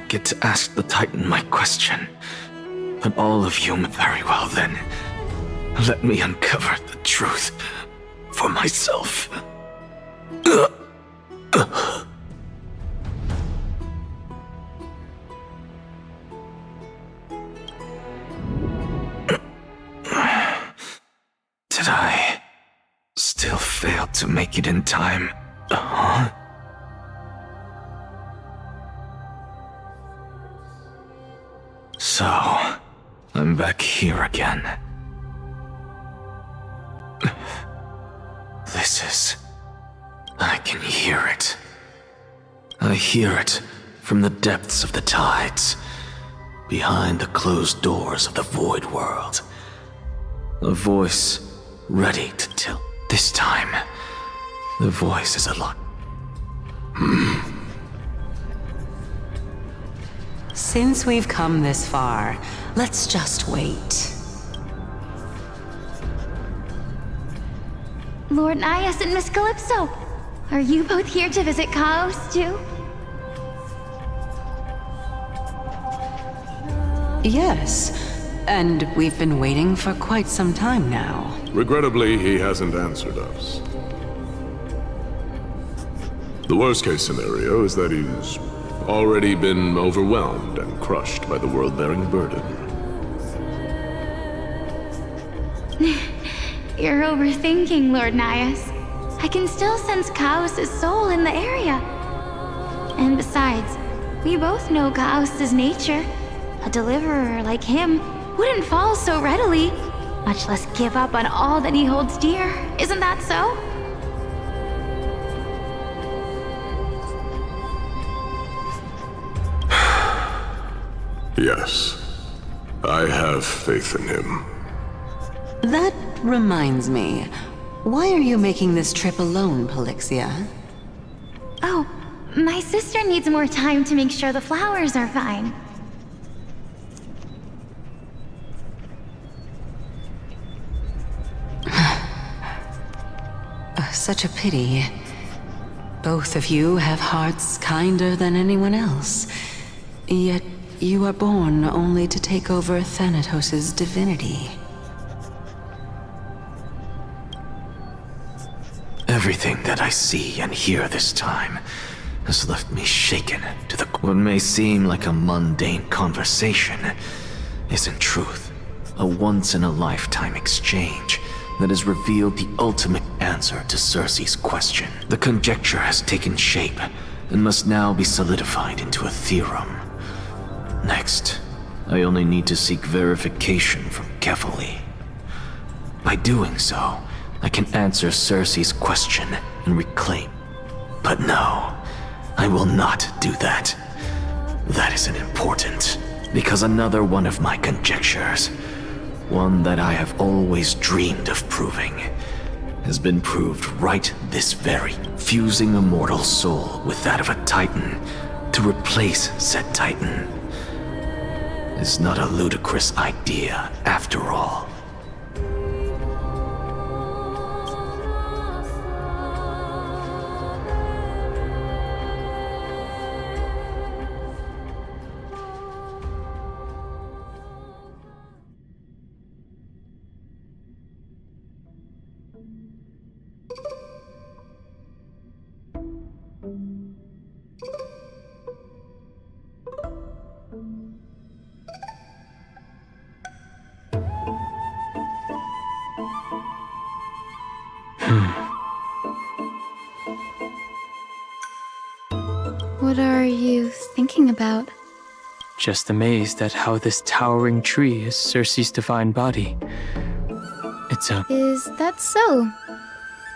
get to ask the Titan my question. But all of you, very well then. Let me uncover the truth for myself. Did I still fail to make it in time? So, I'm back here again. I can hear it. I hear it from the depths of the tides, behind the closed doors of the void world. A voice ready to tell. This time, the voice is a lot. Since we've come this far, let's just wait. Lord Nias and Miss Calypso, are you both here to visit Chaos too? Yes, and we've been waiting for quite some time now. Regrettably, he hasn't answered us. The worst-case scenario is that he's already been overwhelmed and crushed by the world-bearing burden. You're overthinking, Lord Nias. I can still sense Chaos' soul in the area. And besides, we both know Chaos' nature. A deliverer like him wouldn't fall so readily, much less give up on all that he holds dear. Isn't that so? Yes, I have faith in him. That reminds me. Why are you making this trip alone, Polixia? Oh, my sister needs more time to make sure the flowers are fine. Such a pity. Both of you have hearts kinder than anyone else. Yet you are born only to take over Thanatos' divinity. Everything that I see and hear this time has left me shaken to the core. What may seem like a mundane conversation is in truth a once-in-a-lifetime exchange that has revealed the ultimate answer to Circe's question. The conjecture has taken shape and must now be solidified into a theorem. Next, I only need to seek verification from Kefali. By doing so, I can answer Circe's question and reclaim. But no, I will not do that. That isn't important, because another one of my conjectures, one that I have always dreamed of proving, has been proved right this very. Fusing a mortal soul with that of a Titan to replace said Titan is not a ludicrous idea after all. What are you thinking about? Just amazed at how this towering tree is Circe's divine body. It's a... Is that so?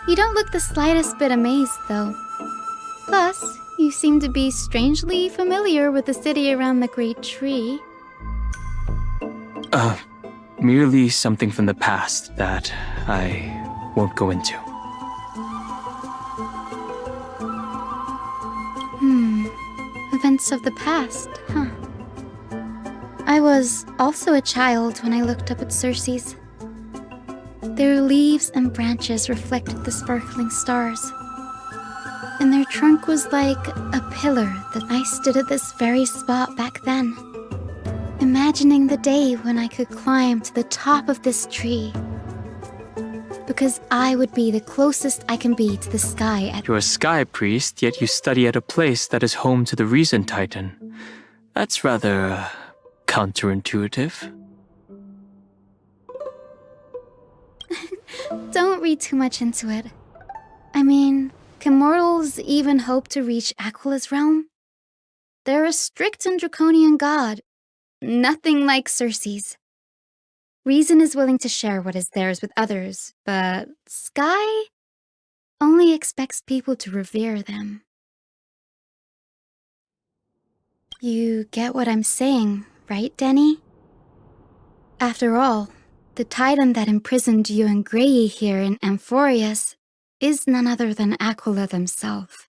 You don't look the slightest bit amazed, though. Plus, you seem to be strangely familiar with the city around the great tree. Merely something from the past that I won't go into. Events of the past, huh? I was also a child when I looked up at Circe's. Their leaves and branches reflected the sparkling stars. and their trunk was like a pillar that I stood at this very spot back then, imagining the day when I could climb to the top of this tree. Because I would be the closest I can be to the sky at— You're a sky priest, yet you study at a place that is home to the Reason Titan. That's rather counterintuitive. Don't read too much into it. I mean, can mortals even hope to reach Aquala's realm? They're a strict and draconian god. Nothing like Circe's. Reason is willing to share what is theirs with others, but Sky only expects people to revere them. You get what I'm saying, right, Denny? After all, the Titan that imprisoned you and Grey here in Amphoreus is none other than Aquila themselves.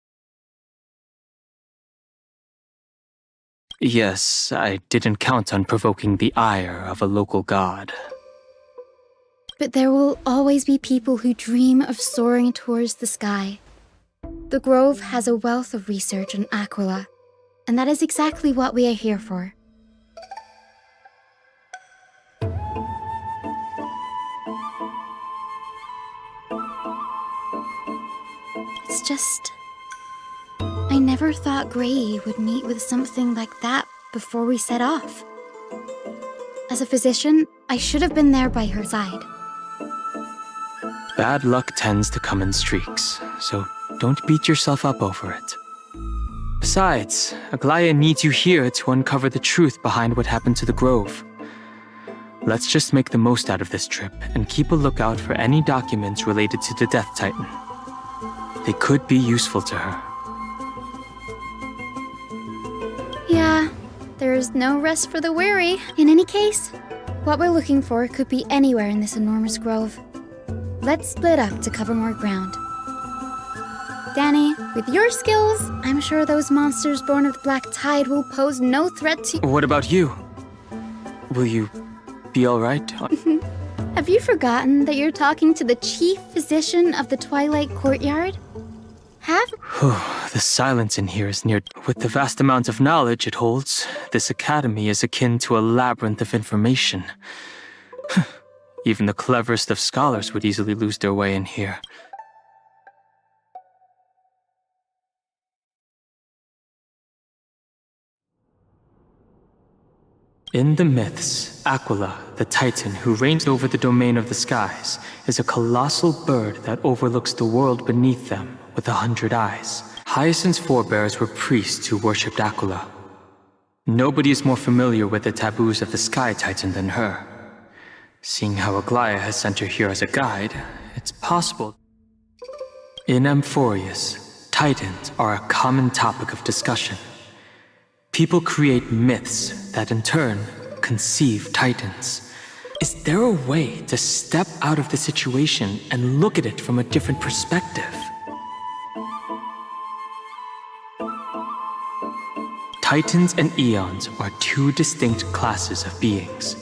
Yes, I didn't count on provoking the ire of a local god. But there will always be people who dream of soaring towards the sky. The Grove has a wealth of research on Aquila, and that is exactly what we are here for. It's just— I never thought Grey would meet with something like that before we set off. As a physician, I should have been there by her side. Bad luck tends to come in streaks, so don't beat yourself up over it. Besides, Aglaya needs you here to uncover the truth behind what happened to the Grove. Let's just make the most out of this trip and keep a lookout for any documents related to the Death Titan. They could be useful to her. Yeah, there's no rest for the weary. In any case, what we're looking for could be anywhere in this enormous grove. Let's split up to cover more ground. Danny, with your skills, I'm sure those monsters born of the Black Tide will pose no threat to— What about you? Will you be alright? Have you forgotten that you're talking to the chief physician of the Twilight Courtyard? The silence in here is near. With the vast amount of knowledge it holds, this academy is akin to a labyrinth of information. Even the cleverest of scholars would easily lose their way in here. In the myths, Aquila, the Titan who reigns over the domain of the skies, is a colossal bird that overlooks the world beneath them with 100 eyes. Hyacinth's forebears were priests who worshipped Aquila. Nobody is more familiar with the taboos of the Sky Titan than her. Seeing how Aglaya has sent her here as a guide, it's possible. In Amphoreus, Titans are a common topic of discussion. People create myths that in turn conceive Titans. Is there a way to step out of the situation and look at it from a different perspective? Titans and Eons are two distinct classes of beings.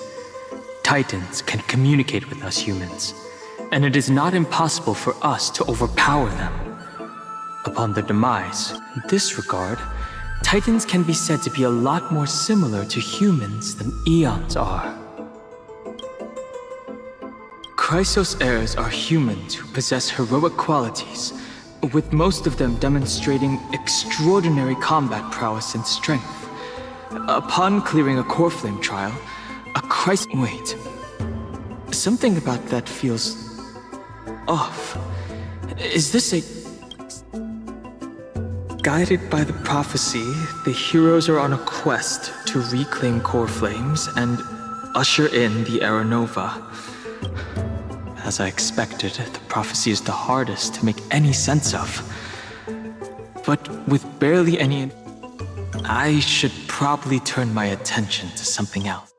Titans can communicate with us humans, and it is not impossible for us to overpower them. Upon their demise, in this regard, Titans can be said to be a lot more similar to humans than Eons are. Chrysos heirs are humans who possess heroic qualities, with most of them demonstrating extraordinary combat prowess and strength. Upon clearing a core flame trial, Wait. Something about that feels off. Is this a... Guided by the prophecy, the heroes are on a quest to reclaim core flames and usher in the Era Nova. As I expected, the prophecy is the hardest to make any sense of. But with barely any... I should probably turn my attention to something else.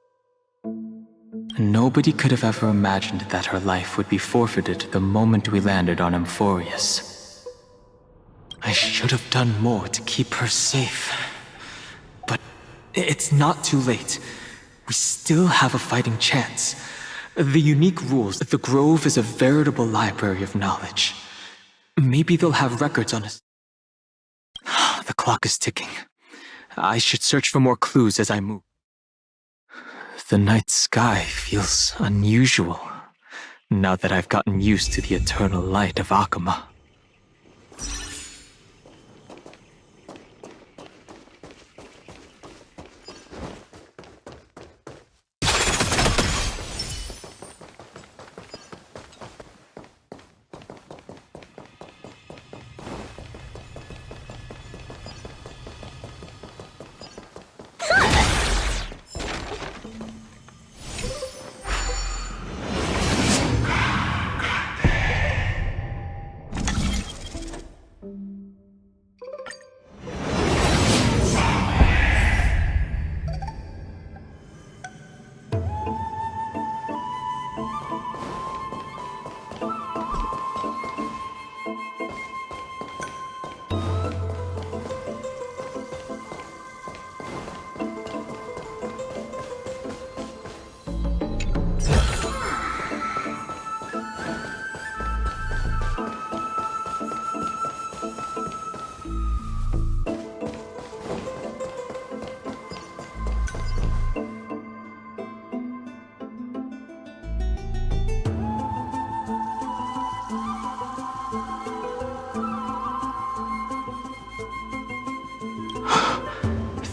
Nobody could have ever imagined that her life would be forfeited the moment we landed on Amphoreus. I should have done more to keep her safe. But it's not too late. We still have a fighting chance. The unique rules that the Grove is a veritable library of knowledge. Maybe they'll have records on us. The clock is ticking. I should search for more clues as I move. The night sky feels unusual, now that I've gotten used to the eternal light of Akama.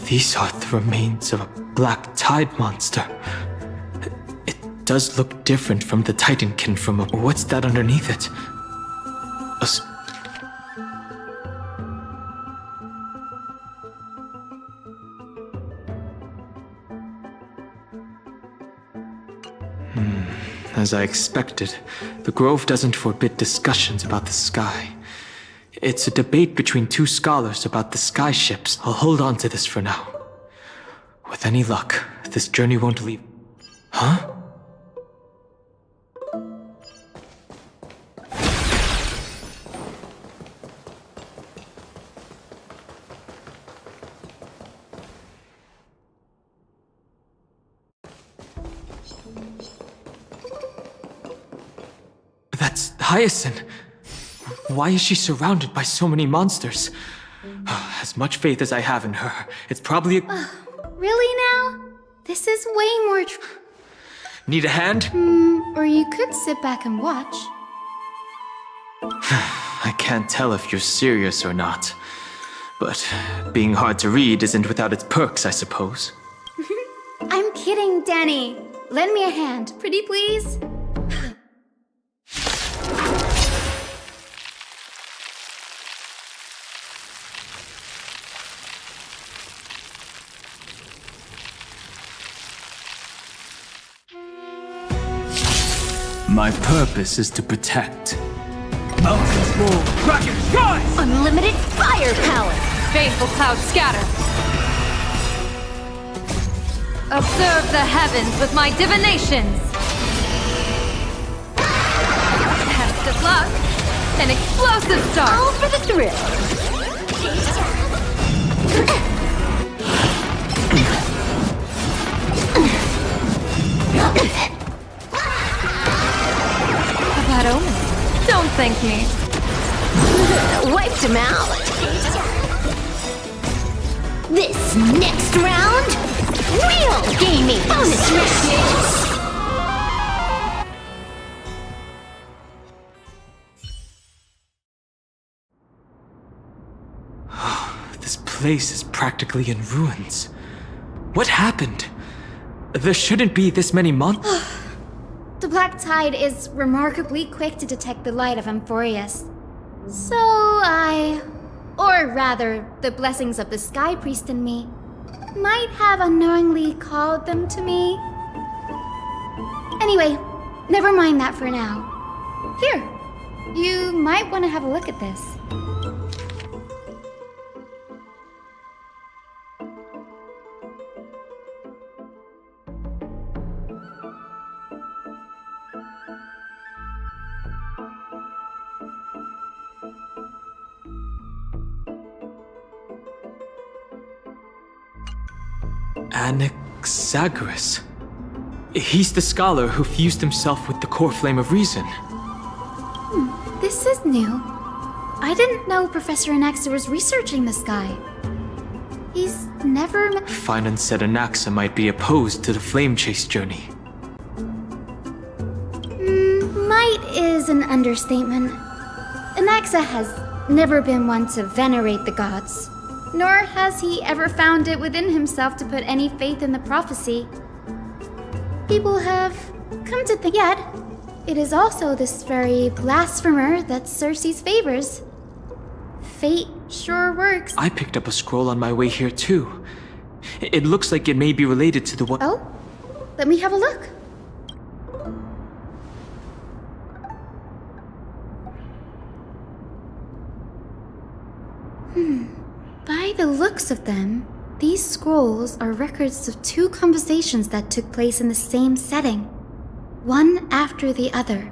These are the remains of a black tide monster. It does look different from the Titankin from a... What's that underneath it? As I expected, the Grove doesn't forbid discussions about the sky. It's a debate between two scholars about the sky ships. I'll hold on to this for now. With any luck, this journey won't leave... Huh? That's Hyacinth. Why is she surrounded by so many monsters? As much faith as I have in her, it's probably a... Really now? This is way more Need a hand? or you could sit back and watch. I can't tell if you're serious or not. But being hard to read isn't without its perks, I suppose. I'm kidding, Danny. Lend me a hand, pretty please. My purpose is to protect. Mountains roll, Kraken's rise! Unlimited firepower! Baneful clouds scatter. Observe the heavens with my divinations. Test of luck. An explosive start. All for the thrill. A bad omen. Don't thank me. Wiped him out. This next round, real gaming bonus round. This place is practically in ruins. What happened? There shouldn't be this many months. The Black Tide is remarkably quick to detect the light of Amphoreus. So or rather, the blessings of the Sky Priest in me, might have unknowingly called them to me. Anyway, never mind that for now. Here, you might want to have a look at this. Anaxagoras. He's the scholar who fused himself with the core flame of reason. This is new. I didn't know Professor Anaxa was researching this guy. He's never met— Finance said Anaxa might be opposed to the flame chase journey. Might is an understatement. Anaxa has never been one to venerate the gods, nor has he ever found it within himself to put any faith in the prophecy. People have come to think yet it is also this very blasphemer that Circe's favors. Fate sure works. I picked up a scroll on my way here too. It looks like it may be related to the one— Oh? Let me have a look. By the looks of them, these scrolls are records of two conversations that took place in the same setting, one after the other.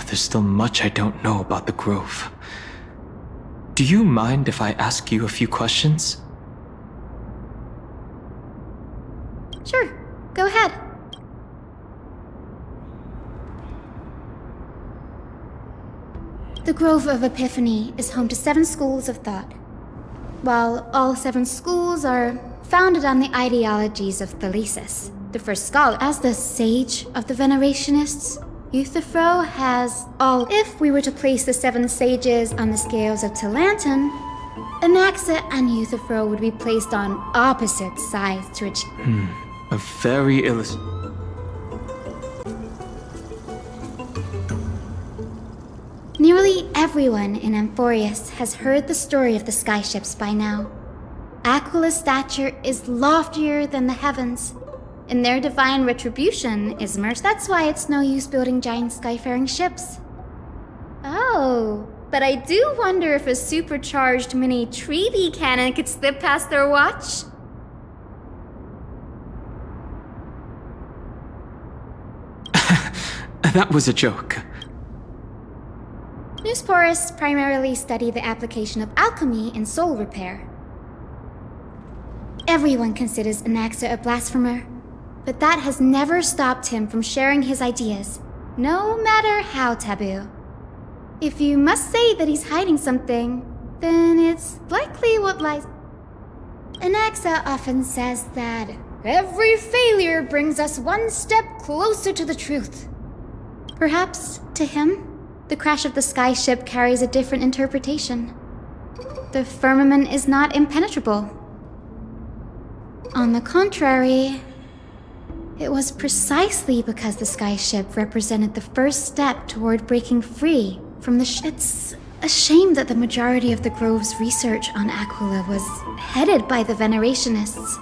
There's still much I don't know about the Grove. Do you mind if I ask you a few questions? Sure, go ahead. The Grove of Epiphany is home to 7 schools of thought. While all 7 schools are founded on the ideologies of Thalesis, the first scholar, as the sage of the Venerationists, Euthyphro has all— If we were to place the 7 sages on the scales of Talanton, Anaxa and Euthyphro would be placed on opposite sides to achieve— A very Nearly everyone in Amphoreus has heard the story of the skyships by now. Aquila's stature is loftier than the heavens, and their divine retribution is mercy. That's why it's no use building giant skyfaring ships. Oh, but I do wonder if a supercharged mini Treaty cannon could slip past their watch. That was a joke. Newsporists primarily study the application of alchemy in soul repair. Everyone considers Anaxa a blasphemer, but that has never stopped him from sharing his ideas, no matter how taboo. If you must say that he's hiding something, then it's likely what lies— Anaxa often says that every failure brings us one step closer to the truth. Perhaps, to him, the crash of the skyship carries a different interpretation. The firmament is not impenetrable. On the contrary, it was precisely because the skyship represented the first step toward breaking free from the It's a shame that the majority of the Grove's research on Aquila was headed by the Venerationists,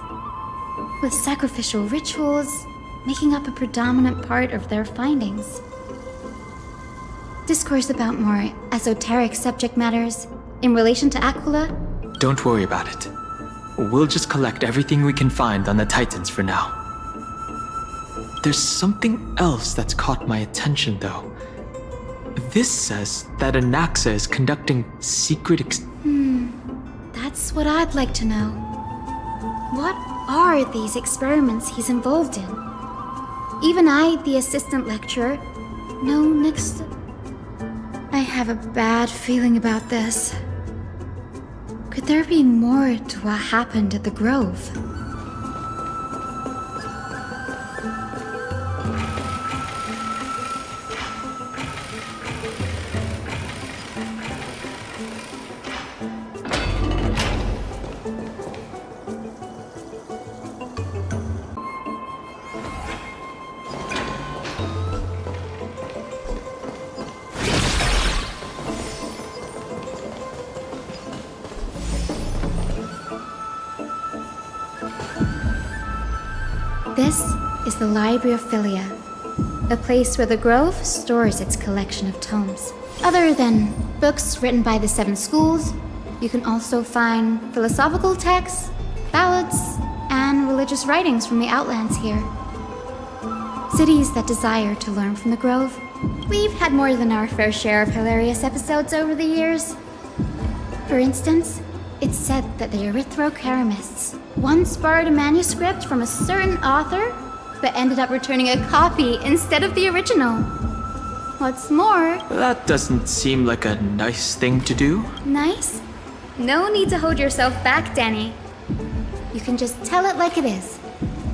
with sacrificial rituals making up a predominant part of their findings. Discourse about more esoteric subject matters in relation to Aquila? Don't worry about it. We'll just collect everything we can find on the Titans for now. There's something else that's caught my attention, though. This says that Anaxa is conducting secret That's what I'd like to know. What are these experiments he's involved in? Even I, the assistant lecturer, know next— I have a bad feeling about this. Could there be more to what happened at the Grove? This is the Library of Philia, a place where the Grove stores its collection of tomes. Other than books written by the 7 schools, you can also find philosophical texts, ballads, and religious writings from the Outlands here. Cities that desire to learn from the Grove. We've had more than our fair share of hilarious episodes over the years. For instance, it's said that the Erythrocaramists once borrowed a manuscript from a certain author but ended up returning a copy instead of the original. What's more... That doesn't seem like a nice thing to do. Nice? No need to hold yourself back, Danny. You can just tell it like it is.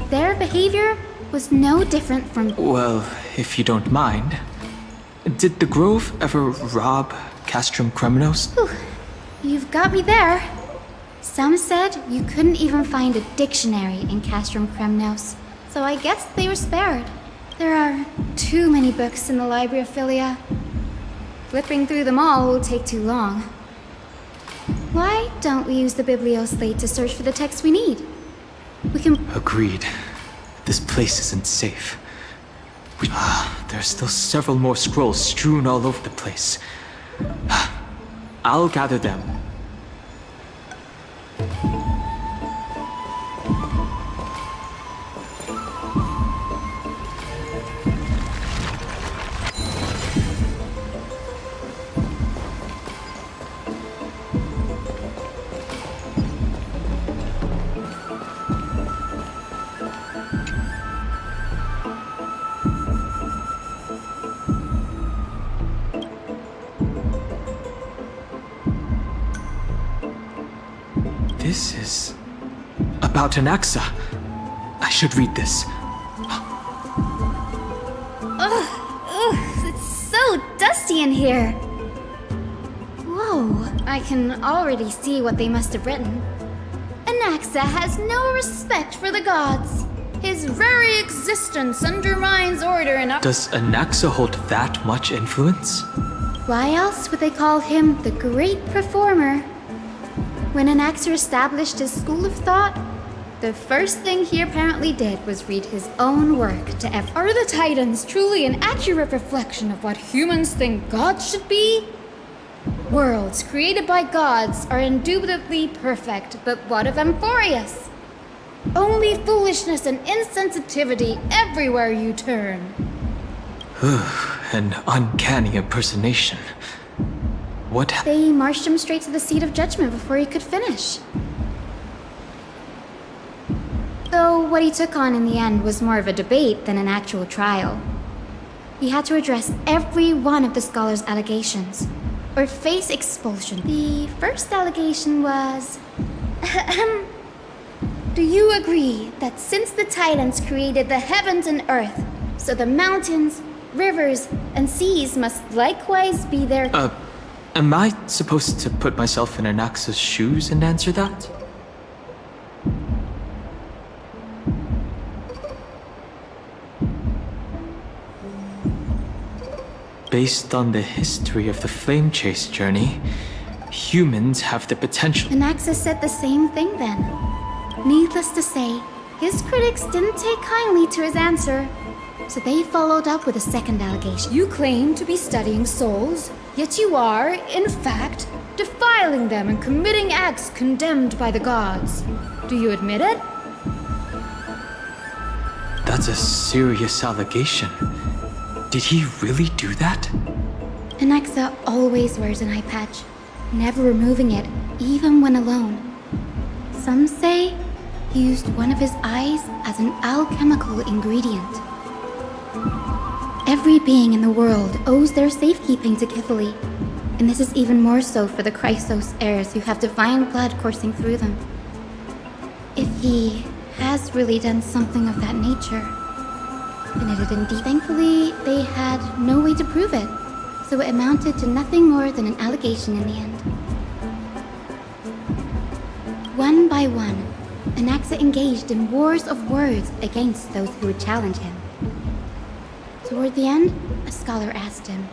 Their behavior was no different from... Well, if you don't mind. Did the Grove ever rob Castrum Kremnos? Whew. You've got me there. Some said you couldn't even find a dictionary in Castrum Kremnos, so I guess they were spared. There are too many books in the Library of Philia. Flipping through them all will take too long. Why don't we use the Biblioslate to search for the text we need? We can... Agreed. This place isn't safe. There are still several more scrolls strewn all over the place. I'll gather them. This is about Anaxa. I should read this. Ugh, it's so dusty in here. Whoa, I can already see what they must have written. Anaxa has no respect for the gods. His very existence undermines order and... Does Anaxa hold that much influence? Why else would they call him the Great Performer? When Anaxa established his school of thought, the first thing he apparently did was read his own work to Are the Titans truly an accurate reflection of what humans think gods should be? Worlds created by gods are indubitably perfect, but what of Amphoreus? Only foolishness and insensitivity everywhere you turn. An uncanny impersonation. They marched him straight to the seat of judgment before he could finish. Though what he took on in the end was more of a debate than an actual trial. He had to address every one of the scholar's allegations, or face expulsion. The first allegation was... Do you agree that since the Titans created the heavens and earth, so the mountains, rivers, and seas must likewise be their... Am I supposed to put myself in Anaxa's shoes and answer that? Based on the history of the Flame Chase journey, humans have the potential... Anaxa said the same thing then. Needless to say, his critics didn't take kindly to his answer, so they followed up with a second allegation. You claim to be studying souls, yet you are, in fact, defiling them and committing acts condemned by the gods. Do you admit it? That's a serious allegation. Did he really do that? Anaxa always wears an eye patch, never removing it, even when alone. Some say he used one of his eyes as an alchemical ingredient. Every being in the world owes their safekeeping to Kithily, and this is even more so for the Chrysos heirs who have divine blood coursing through them. If he has really done something of that nature, then it had indeed... Thankfully, they had no way to prove it, so it amounted to nothing more than an allegation in the end. One by one, Anaxa engaged in wars of words against those who would challenge him. Toward the end, a scholar asked him,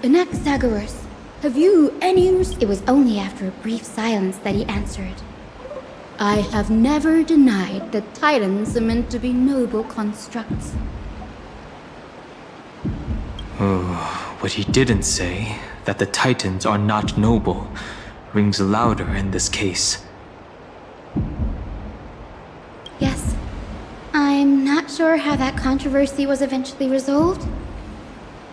Anaxagoras, have you any... It was only after a brief silence that he answered, I have never denied that Titans are meant to be noble constructs. Oh, what he didn't say, that the Titans are not noble, rings louder in this case. Yes. I'm not sure how that controversy was eventually resolved,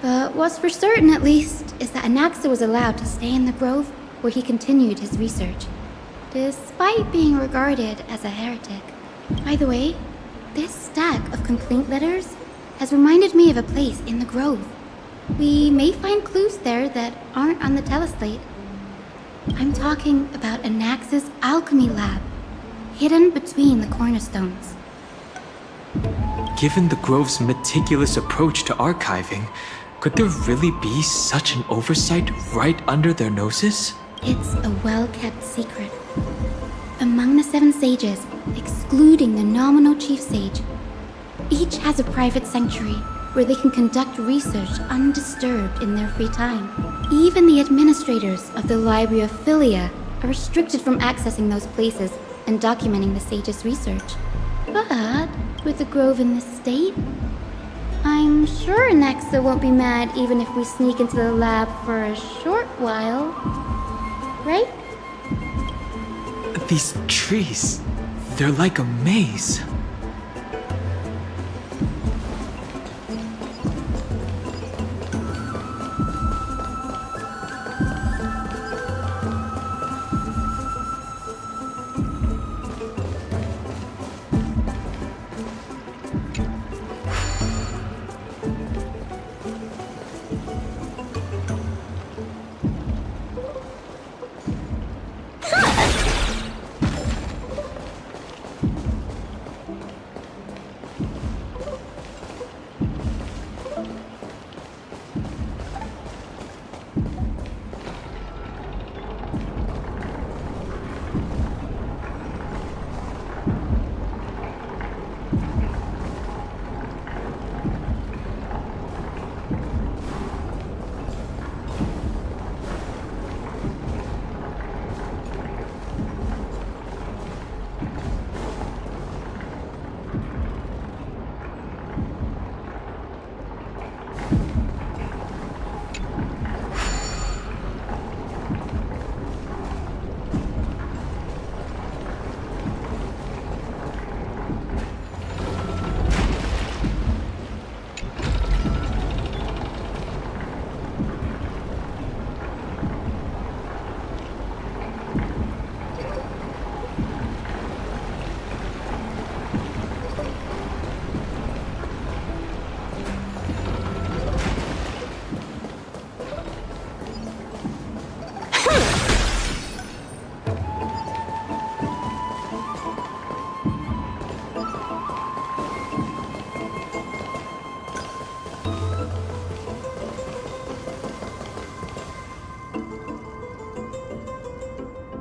but what's for certain, at least, is that Anaxa was allowed to stay in the grove where he continued his research, despite being regarded as a heretic. By the way, This stack of complaint letters has reminded me of a place in the grove. We may find clues there that aren't on the teleslate. I'm talking about Anax's alchemy lab, hidden between the cornerstones. Given the Grove's meticulous approach to archiving, could there really be such an oversight right under their noses? It's a well-kept secret. Among the 7 sages, excluding the nominal chief sage, each has a private sanctuary where they can conduct research undisturbed in their free time. Even the administrators of the Library of Philia are restricted from accessing those places and documenting the sage's research. But with the grove in this state, I'm sure Anaxa won't be mad even if we sneak into the lab for a short while. Right? These trees, they're like a maze.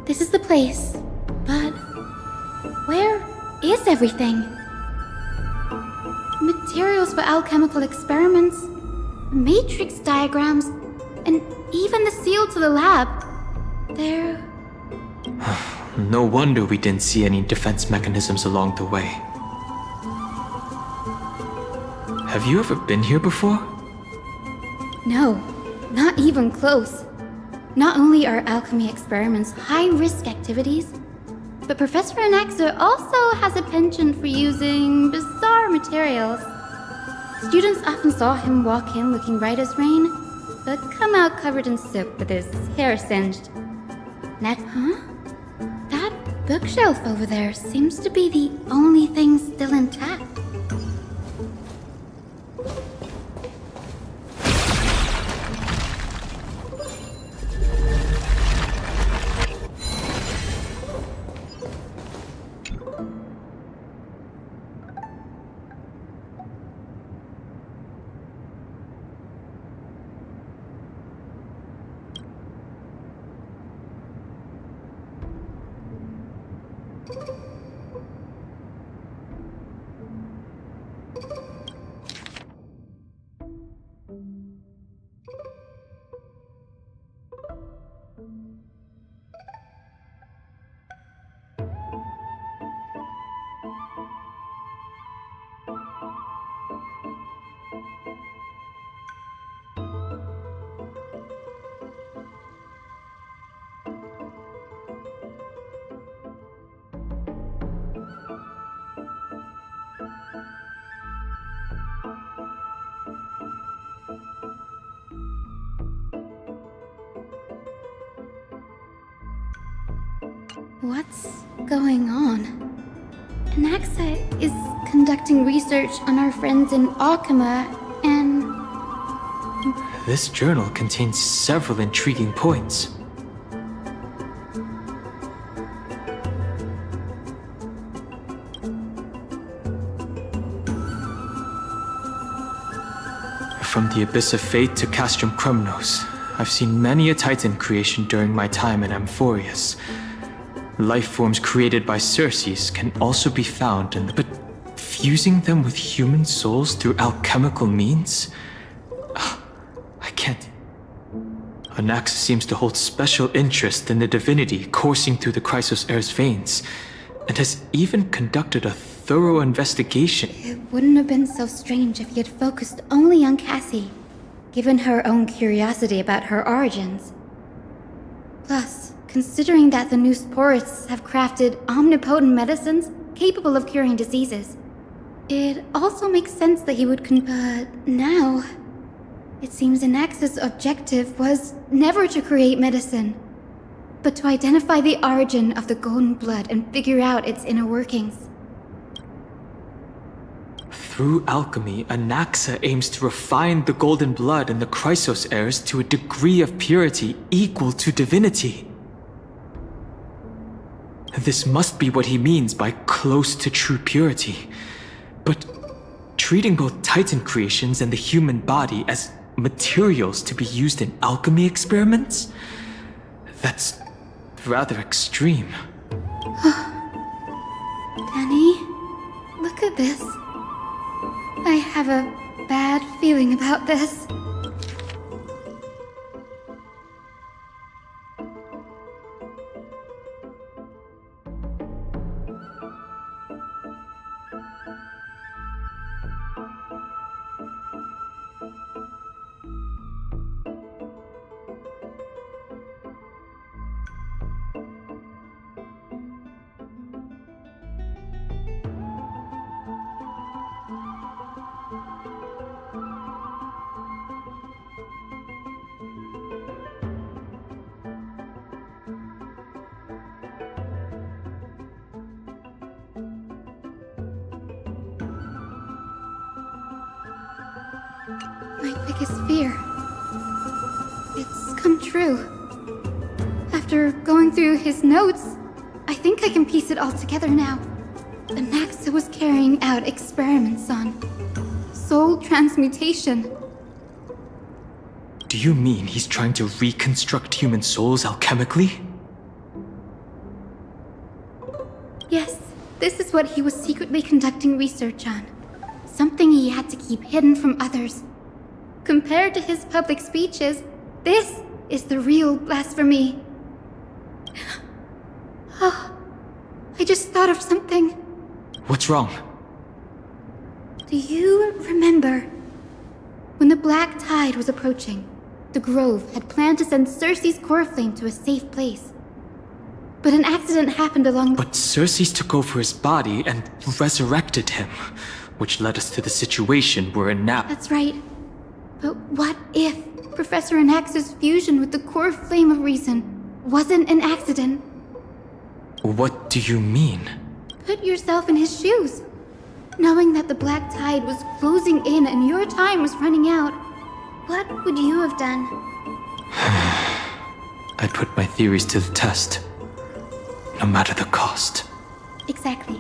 This is the place, but where is everything? Materials for alchemical experiments, matrix diagrams, and even the seal to the lab. They're... No wonder we didn't see any defense mechanisms along the way. Have you ever been here before? No, not even close. Not only are alchemy experiments high-risk activities, but Professor Anaxa also has a penchant for using bizarre materials. Students often saw him walk in looking right as rain, but come out covered in soot with his hair singed. That bookshelf over there seems to be the only thing still intact. What's going on? Anaxa is conducting research on our friends in Alchema, and This journal contains several intriguing points. From the Abyss of Fate to Castrum Krumnos, I've seen many a Titan creation during my time in Amphoreus. Life forms created by Circes can also be found in the... But fusing them with human souls through alchemical means? I can't... Anaxa seems to hold special interest in the divinity coursing through the Chrysos heir's veins, and has even conducted a thorough investigation. it wouldn't have been so strange if he had focused only on Cassie, given her own curiosity about her origins. Plus, considering that the Neusporists have crafted omnipotent medicines capable of curing diseases, it also makes sense that he would but now, it seems Anaxa's objective was never to create medicine, but to identify the origin of the golden blood and figure out its inner workings. Through alchemy, Anaxa aims to refine the golden blood in the Chrysos heirs to a degree of purity equal to divinity. This must be what he means by close to true purity. But treating both Titan creations and the human body as materials to be used in alchemy experiments? That's rather extreme. Danny, look at this. I have a bad feeling about this. My biggest fear. It's come true. After going through his notes, I think I can piece it all together now. Anaxa was carrying out experiments on soul transmutation. Do you mean he's trying to reconstruct human souls alchemically? Yes, this is what he was secretly conducting research on. Something he had to keep hidden from others. Compared to his public speeches, this is the real blasphemy. Oh, I just thought of something. What's wrong? Do you remember? When the Black Tide was approaching, the Grove had planned to send Circe's core flame to a safe place. But an accident happened along the... But Circes took over his body and resurrected him, which led us to the situation we're in now. That's right. But what if Professor Anaxa's fusion with the core flame of reason wasn't an accident? What do you mean? Put yourself in his shoes. Knowing that the Black Tide was closing in and your time was running out, what would you have done? I'd put my theories to the test, no matter the cost. Exactly.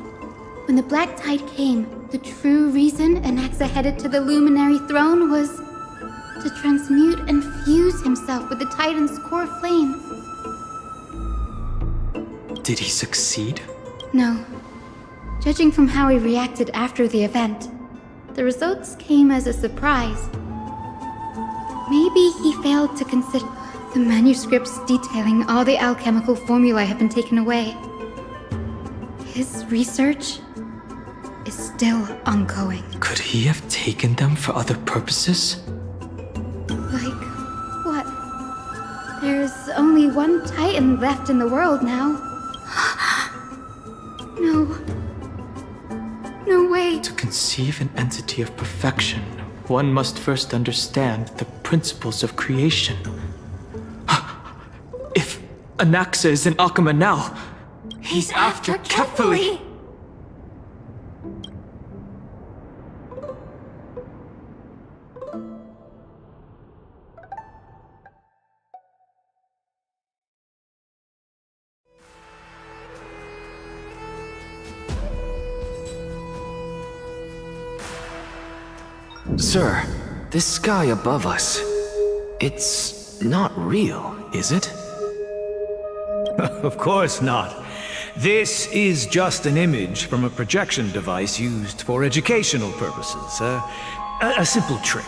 When the Black Tide came, the true reason Anaxa headed to the Luminary Throne was to transmute and fuse himself with the Titan's core flame. Did he succeed? No. Judging from how he reacted after the event, the results came as a surprise. Maybe he failed to consider the manuscripts detailing all the alchemical formulae have been taken away. His research is still ongoing. Could he have taken them for other purposes? Like what? There's only one Titan left in the world now. No. No way. To conceive an entity of perfection, one must first understand the principles of creation. If Anaxa is in Alchema now, he's after Kephalli. Sir, this sky above us, it's not real, is it? Of course not. This is just an image from a projection device used for educational purposes. A simple trick.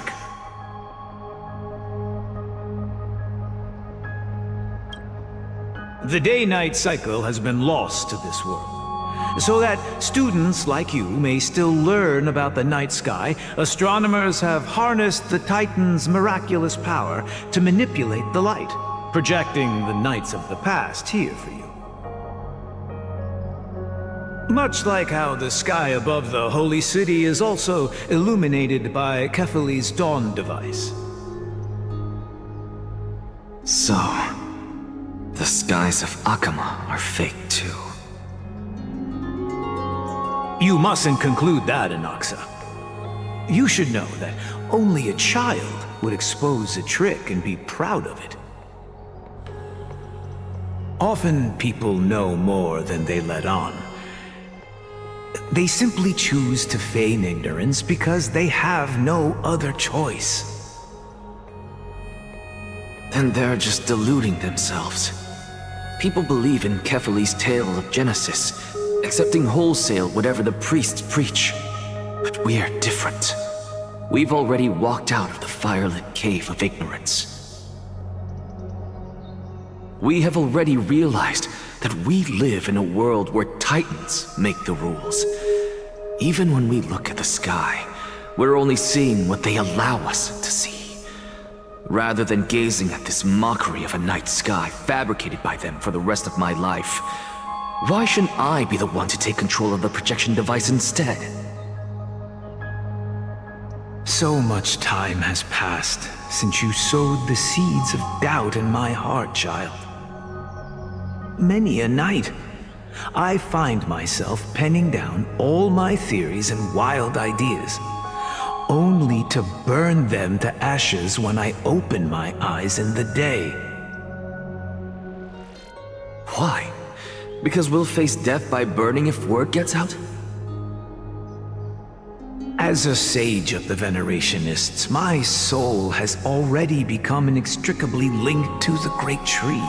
The day-night cycle has been lost to this world, so that students like you may still learn about the night sky. Astronomers have harnessed the Titan's miraculous power to manipulate the light, projecting the nights of the past here for you. Much like how the sky above the Holy City is also illuminated by Kefali's dawn device. So, the skies of Akama are fake too. You mustn't conclude that, Anaxa. You should know that only a child would expose a trick and be proud of it. Often people know more than they let on. They simply choose to feign ignorance because they have no other choice. Then they're just deluding themselves. People believe in Kefali's tale of Genesis, accepting wholesale whatever the priests preach. But we're different. We've already walked out of the firelit cave of ignorance. We have already realized that we live in a world where Titans make the rules. Even when we look at the sky, we're only seeing what they allow us to see. Rather than gazing at this mockery of a night sky fabricated by them for the rest of my life, why shouldn't I be the one to take control of the projection device instead? So much time has passed since you sowed the seeds of doubt in my heart, child. Many a night, I find myself penning down all my theories and wild ideas, only to burn them to ashes when I open my eyes in the day. Why? Because we'll face death by burning if word gets out? As a sage of the Venerationists, my soul has already become inextricably linked to the great tree.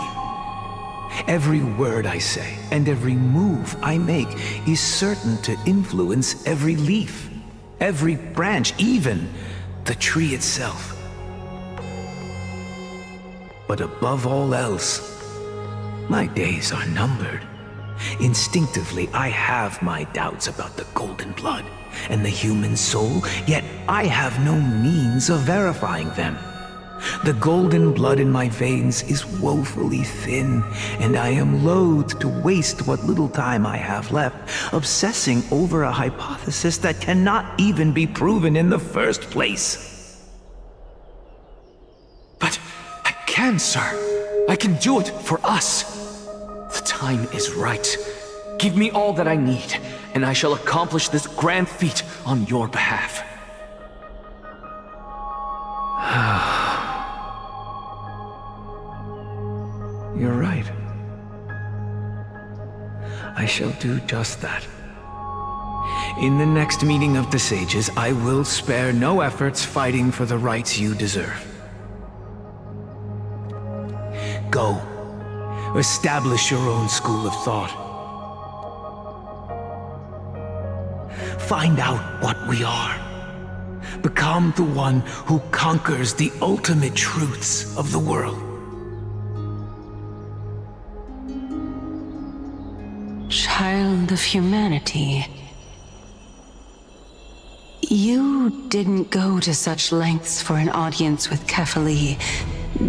Every word I say and every move I make is certain to influence every leaf, every branch, even the tree itself. But above all else, my days are numbered. Instinctively, I have my doubts about the golden blood and the human soul, yet I have no means of verifying them. The golden blood in my veins is woefully thin, and I am loath to waste what little time I have left obsessing over a hypothesis that cannot even be proven in the first place. But I can, sir. I can do it for us. The time is right. Give me all that I need, and I shall accomplish this grand feat on your behalf. You're right. I shall do just that. In the next meeting of the sages, I will spare no efforts fighting for the rights you deserve. Go. Establish your own school of thought. Find out what we are. Become the one who conquers the ultimate truths of the world. Child of humanity. You didn't go to such lengths for an audience with Kefali.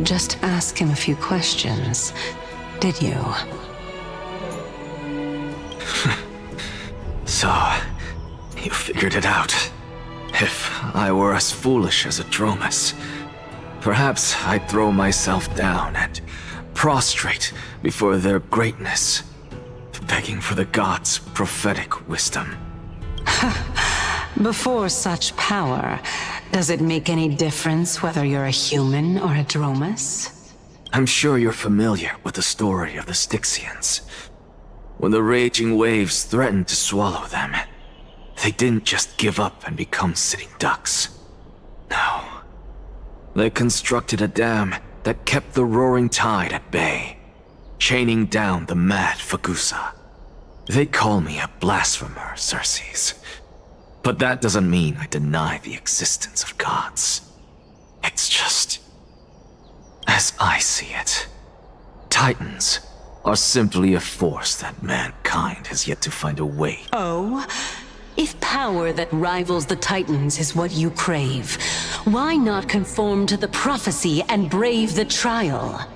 Just ask him a few questions, did you? So, you figured it out. If I were as foolish as Adromus, perhaps I'd throw myself down and prostrate before their greatness, begging for the gods' prophetic wisdom. Before such power, does it make any difference whether you're a human or a Dromus? I'm sure you're familiar with the story of the Styxians. When the raging waves threatened to swallow them, they didn't just give up and become sitting ducks. No. They constructed a dam that kept the roaring tide at bay, chaining down the mad Fagusa. They call me a blasphemer, Xerxes. But that doesn't mean I deny the existence of gods. It's just, as I see it, Titans are simply a force that mankind has yet to find a way. Oh? If power that rivals the Titans is what you crave, why not conform to the prophecy and brave the trial?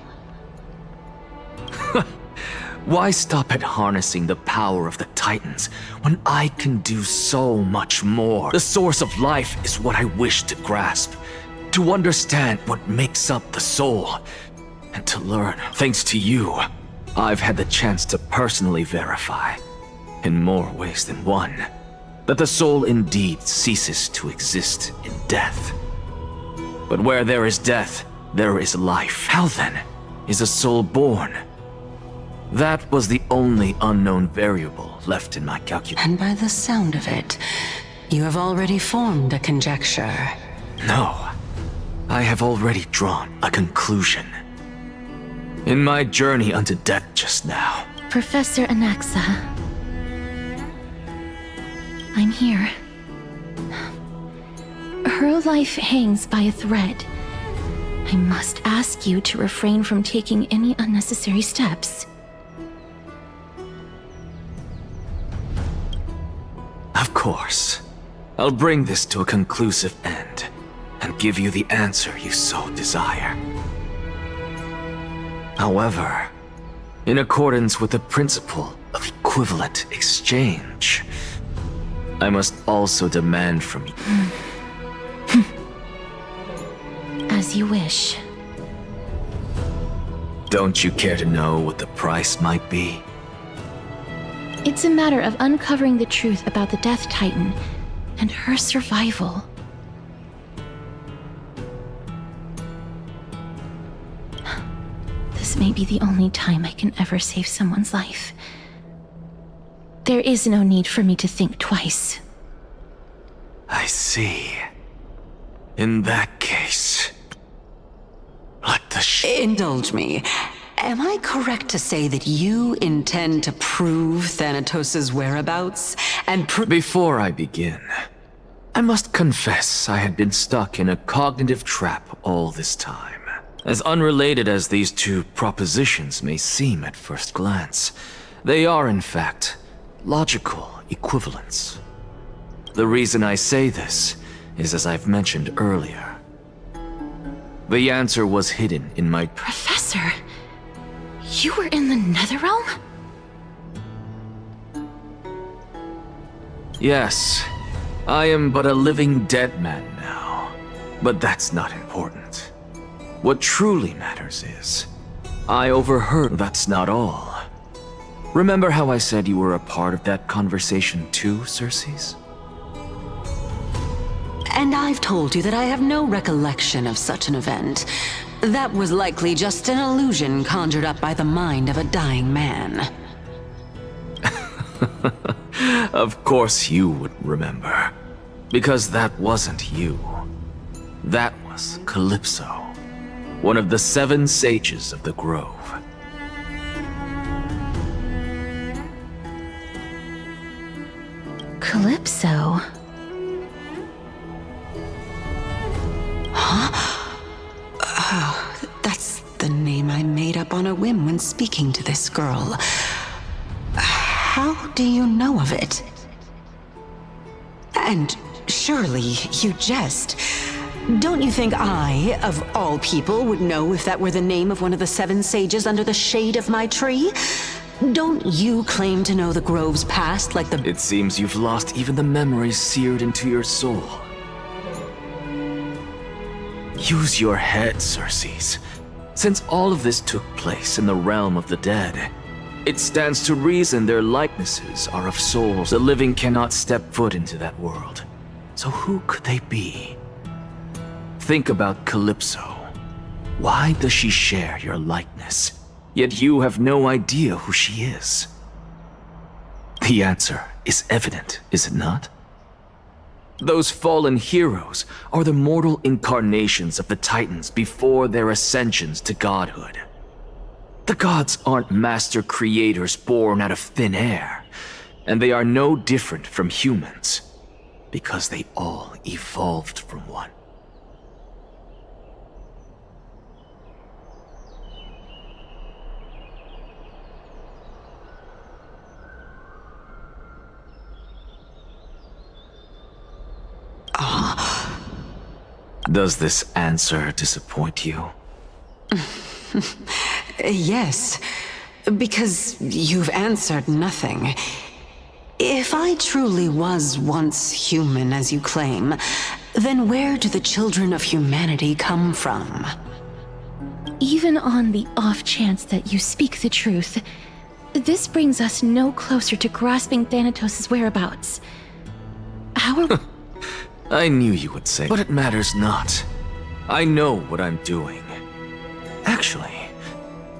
Why stop at harnessing the power of the Titans when I can do so much more? The source of life is what I wish to grasp, to understand what makes up the soul, and to learn. Thanks to you, I've had the chance to personally verify, in more ways than one, that the soul indeed ceases to exist in death. But where there is death, there is life. How then is a soul born? That was the only unknown variable left in my calculation. And by the sound of it, you have already formed a conjecture. No, I have already drawn a conclusion. In my journey unto death just now. Professor Anaxa. I'm here. Her life hangs by a thread. I must ask you to refrain from taking any unnecessary steps. Of course. I'll bring this to a conclusive end, and give you the answer you so desire. However, in accordance with the principle of equivalent exchange, I must also demand from you. As you wish. Don't you care to know what the price might be? It's a matter of uncovering the truth about the Death Titan and her survival. This may be the only time I can ever save someone's life. There is no need for me to think twice. I see. In that case, let the Indulge me. Am I correct to say that you intend to prove Thanatos' whereabouts and Before I begin, I must confess I had been stuck in a cognitive trap all this time. As unrelated as these two propositions may seem at first glance, they are in fact logical equivalents. The reason I say this is as I've mentioned earlier. The answer was hidden in my... Professor, you were in the Netherrealm? Yes, I am but a living dead man now, but that's not important. What truly matters is, I overheard. That's not all. Remember how I said you were a part of that conversation too, Xerxes? And I've told you that I have no recollection of such an event. That was likely just an illusion conjured up by the mind of a dying man. Of course you would remember. Because that wasn't you. That was Calypso, one of the 7 sages of the Grove. Calypso? That's the name I made up on a whim when speaking to this girl. How do you know of it? And surely you jest. Don't you think I, of all people, would know if that were the name of one of the 7 sages under the shade of my tree? Don't you claim to know the Grove's past like the... It seems you've lost even the memories seared into your soul. Use your head, Xerxes. Since all of this took place in the realm of the dead, it stands to reason their likenesses are of souls. The living cannot step foot into that world. So who could they be? Think about Calypso. Why does she share your likeness? Yet you have no idea who she is. The answer is evident, is it not? Those fallen heroes are the mortal incarnations of the Titans before their ascensions to godhood. The gods aren't master creators born out of thin air, and they are no different from humans, because they all evolved from one. Does this answer disappoint you? Yes, because you've answered nothing. If I truly was once human, as you claim, then where do the children of humanity come from? Even on the off chance that you speak the truth, this brings us no closer to grasping Thanatos' whereabouts. How are... I knew you would say, but it matters not. I know what I'm doing. Actually,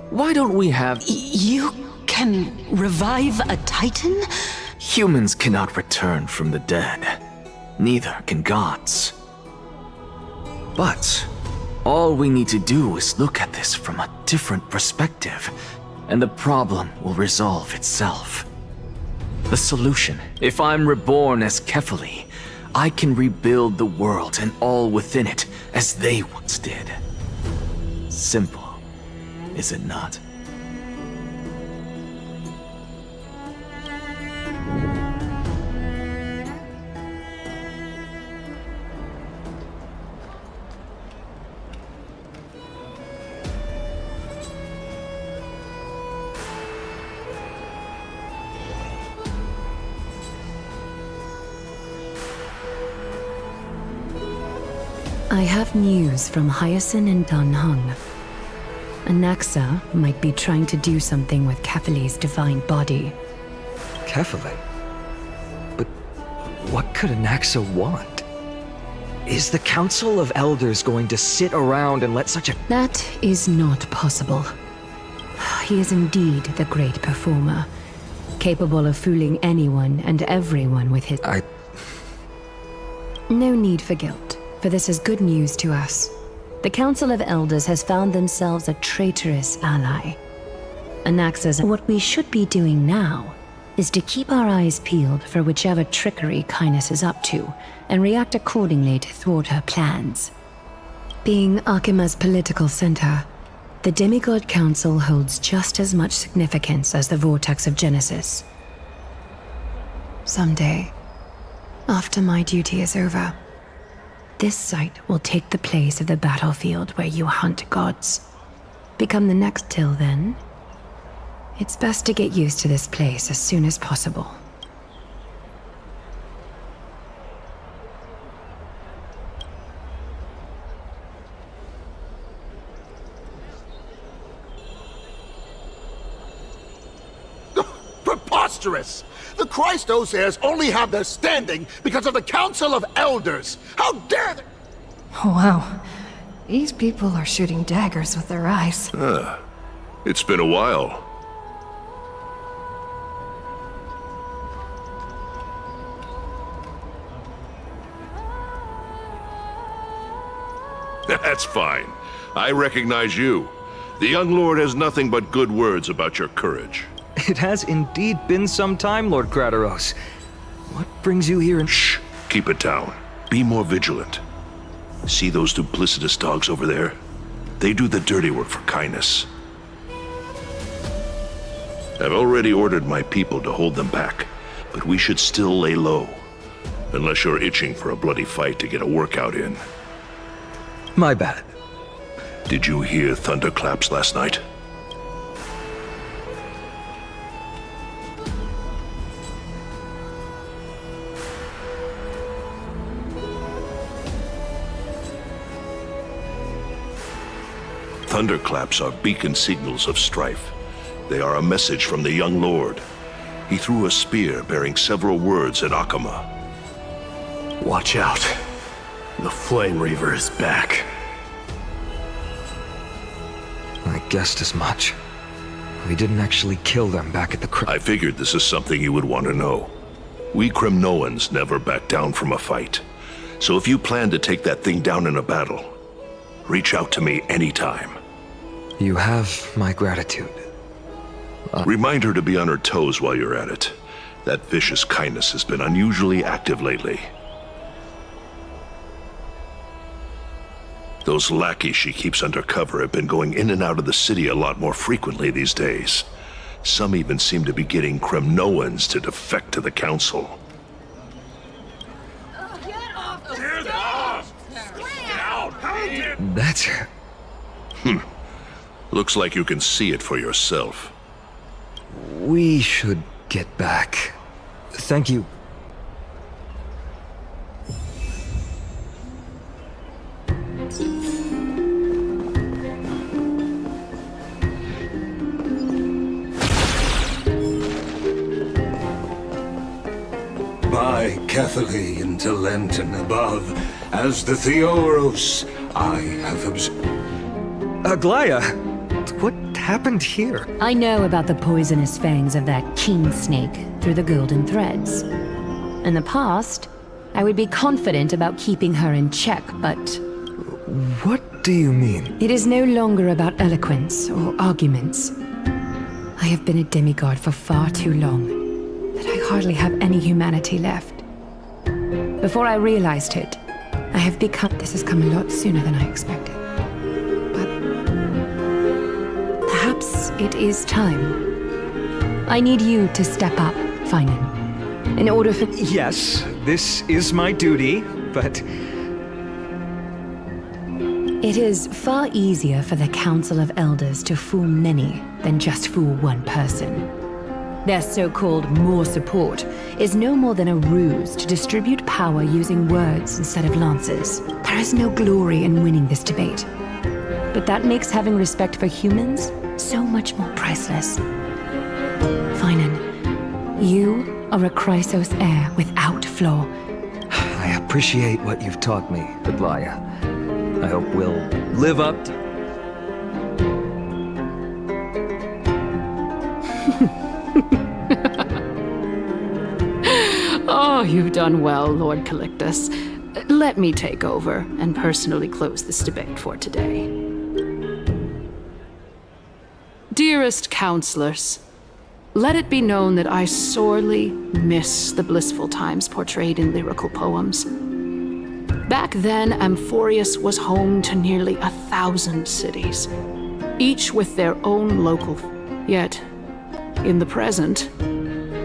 why don't we have... You can revive a Titan? Humans cannot return from the dead. Neither can gods. But all we need to do is look at this from a different perspective, and the problem will resolve itself. The solution, if I'm reborn as Kephali, I can rebuild the world and all within it as they once did. Simple, is it not? I have news from Hyacinth and Danhung. Anaxa might be trying to do something with Kephali's divine body. Kephali? But what could Anaxa want? Is the Council of Elders going to sit around and let such a... That is not possible. He is indeed the great performer, capable of fooling anyone and everyone with his... No need for guilt, for this is good news to us. The Council of Elders has found themselves a traitorous ally. Anaxa's... What we should be doing now is to keep our eyes peeled for whichever trickery Kynus is up to, and react accordingly to thwart her plans. Being Akima's political center, the Demigod Council holds just as much significance as the Vortex of Genesis. Someday, after my duty is over, this site will take the place of the battlefield where you hunt gods. Become the next Till then. It's best to get used to this place as soon as possible. Preposterous! The Christos only have their standing because of the Council of Elders! How dare they— Oh, wow. These people are shooting daggers with their eyes. It's been a while. That's fine. I recognize you. The young lord has nothing but good words about your courage. It has indeed been some time, Lord Krateros. What brings you here and— Shh! Keep it down. Be more vigilant. See those duplicitous dogs over there? They do the dirty work for Kynus. I've already ordered my people to hold them back, but we should still lay low. Unless you're itching for a bloody fight to get a workout in. My bad. Did you hear thunderclaps last night? Thunderclaps are beacon signals of strife. They are a message from the young lord. He threw a spear bearing several words at Akama. Watch out. The Flame Reaver is back. I guessed as much. We didn't actually kill them back at the I figured this is something you would want to know. We Kremnoans never back down from a fight, So if you plan to take that thing down in a battle, reach out to me anytime. You have my gratitude. Remind her to be on her toes while you're at it. That vicious kindness has been unusually active lately. Those lackeys she keeps under cover have been going in and out of the city a lot more frequently these days. Some even seem to be getting Kremnoans to defect to the Council. That's... Looks like you can see it for yourself. We should get back. Thank you. By Catholic into Lent and above, as the Theoros, I have observed. Aglaya, what happened here? I know about the poisonous fangs of that king snake through the golden threads. In the past, I would be confident about keeping her in check, but... What do you mean? It is no longer about eloquence or arguments. I have been a demigod for far too long, that I hardly have any humanity left. Before I realized it, I have become... This has come a lot sooner than I expected. But perhaps it is time. I need you to step up, Finan, in order for... Yes, this is my duty, but... It is far easier for the Council of Elders to fool many than just fool one person. Their so-called more support is no more than a ruse to distribute power using words instead of lances. There is no glory in winning this debate. But that makes having respect for humans so much more priceless. Finan, you are a Chrysos heir without flaw. I appreciate what you've taught me, Aglaya. I hope we'll live up to... Oh, you've done well, Lord Calictus. Let me take over and personally close this debate for today. Dearest counselors, let it be known that I sorely miss the blissful times portrayed in lyrical poems. Back then, Amphoreus was home to nearly 1,000 cities, each with their own local... Yet, in the present,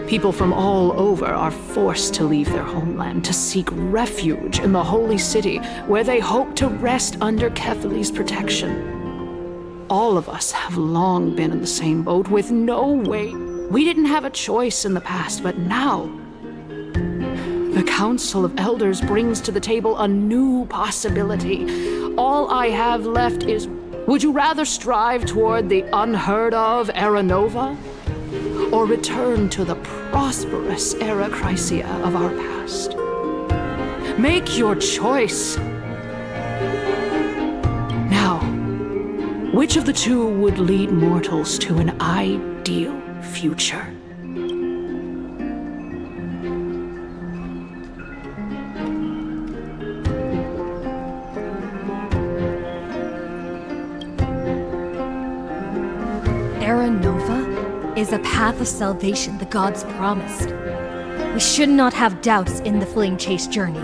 people from all over are forced to leave their homeland to seek refuge in the holy city, where they hope to rest under Kethali's protection. All of us have long been in the same boat with no way. We didn't have a choice in the past, but now... the Council of Elders brings to the table a new possibility. All I have left is... Would you rather strive toward the unheard of Era Nova? Or return to the prosperous Era Chrysia of our past? Make your choice. Now, which of the two would lead mortals to an ideal future? Era Nova is a path of salvation the gods promised. We should not have doubts in the Flame Chase journey.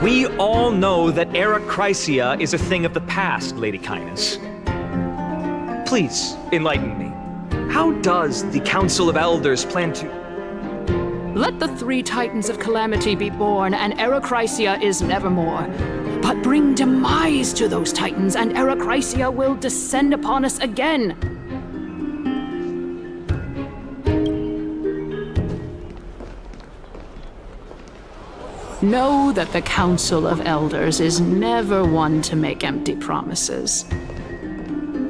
We all know that Era Chrysia is a thing of the past, Lady Kindness. Please, enlighten me. How does the Council of Elders plan to... Let the 3 Titans of Calamity be born, and Era Chrysia is nevermore. But bring demise to those Titans, and Era Chrysia will descend upon us again. Know that the Council of Elders is never one to make empty promises.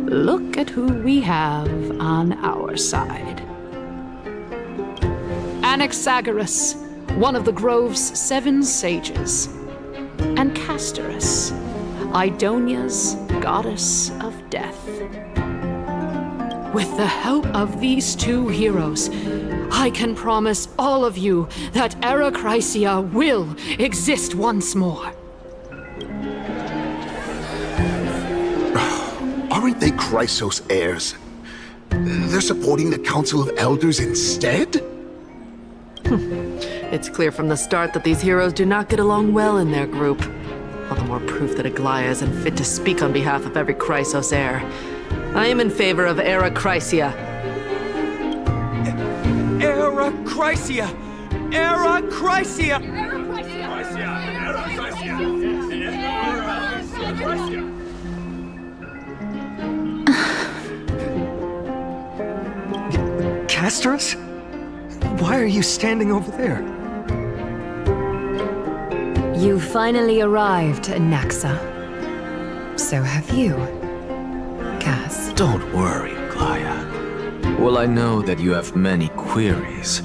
Look at who we have on our side. Anaxagoras, one of the Grove's 7 sages, and Castorus, Idonia's goddess of death. With the help of these 2 heroes, I can promise all of you that Era Chrysia will exist once more. Aren't they Chrysos heirs? They're supporting the Council of Elders instead? It's clear from the start that these heroes do not get along well in their group. All the more proof that Aglaia isn't fit to speak on behalf of every Chrysos heir. I am in favor of Era Chrysia. Era Chrysia! Era Chrysia! Castorus? Why are you standing over there? You finally arrived, Naxa. So have you, Cass. Don't worry, Aglaia. Well, I know that you have many queries.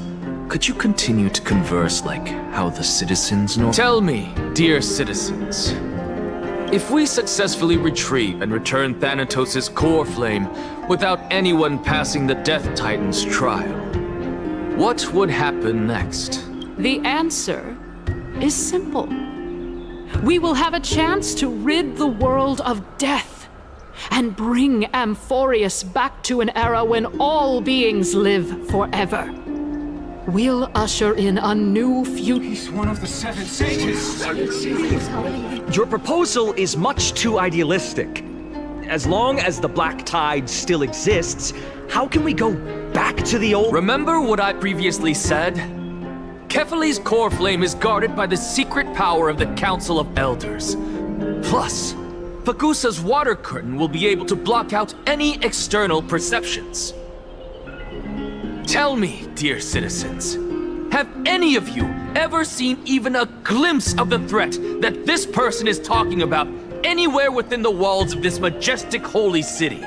Could you continue to converse like how the citizens know? Tell me, dear citizens, if we successfully retrieve and return Thanatos' core flame without anyone passing the Death Titan's trial, what would happen next? The answer is simple. We will have a chance to rid the world of death and bring Amphoreus back to an era when all beings live forever. We'll usher in a new future. He's one of the 7 sages. Your proposal is much too idealistic. As long as the Black Tide still exists, how can we go back to the old— Remember what I previously said? Kefali's core flame is guarded by the secret power of the Council of Elders. Plus, Fagusa's water curtain will be able to block out any external perceptions. Tell me, dear citizens, have any of you ever seen even a glimpse of the threat that this person is talking about anywhere within the walls of this majestic holy city?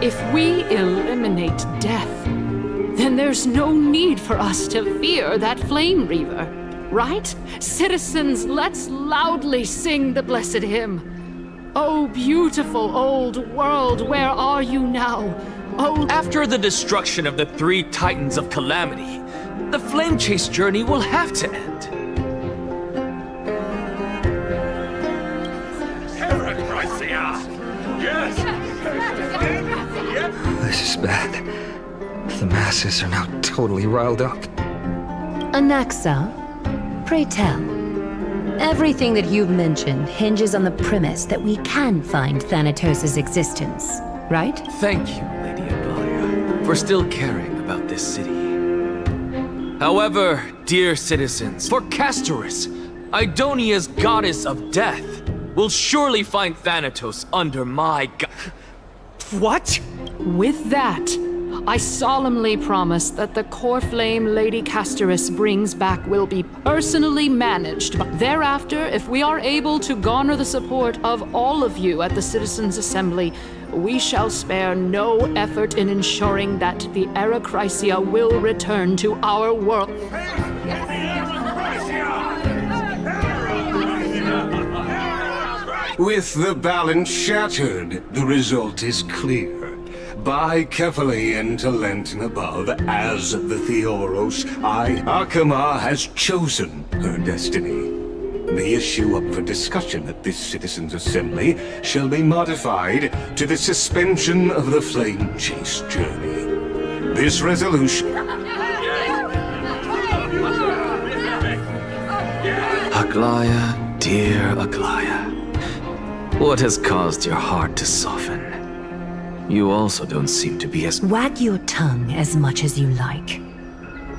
If we eliminate death, then there's no need for us to fear that flame reaver, right? Citizens, let's loudly sing the blessed hymn. Oh, beautiful old world, where are you now? Oh, after the destruction of the 3 Titans of Calamity, the flame chase journey will have to end. This is bad. The masses are now totally riled up. Anaxa, pray tell. Everything that you've mentioned hinges on the premise that we can find Thanatos' existence, right? Thank you, Lady Aglaia, for still caring about this city. However, dear citizens, for Castorus, Idonia's goddess of death, will surely find Thanatos under my What? With that, I solemnly promise that the core flame Lady Castorus brings back will be personally managed. Thereafter, if we are able to garner the support of all of you at the Citizens' Assembly, we shall spare no effort in ensuring that the Era Chrysia will return to our world. With the balance shattered, the result is clear. By Kefali and Talent and above, as the Theoros, Akama has chosen her destiny. The issue up for discussion at this Citizens' Assembly shall be modified to the suspension of the flame chase journey. This resolution— Aglaia, dear Aglaia, what has caused your heart to soften? You also don't seem to be as— Wag your tongue as much as you like.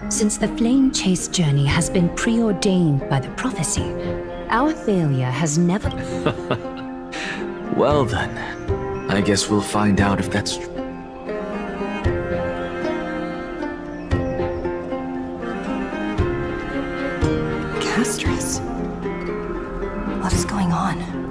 Since the flame chase journey has been preordained by the prophecy, our failure has never— Well then, I guess we'll find out if that's true. Castorus? What is going on?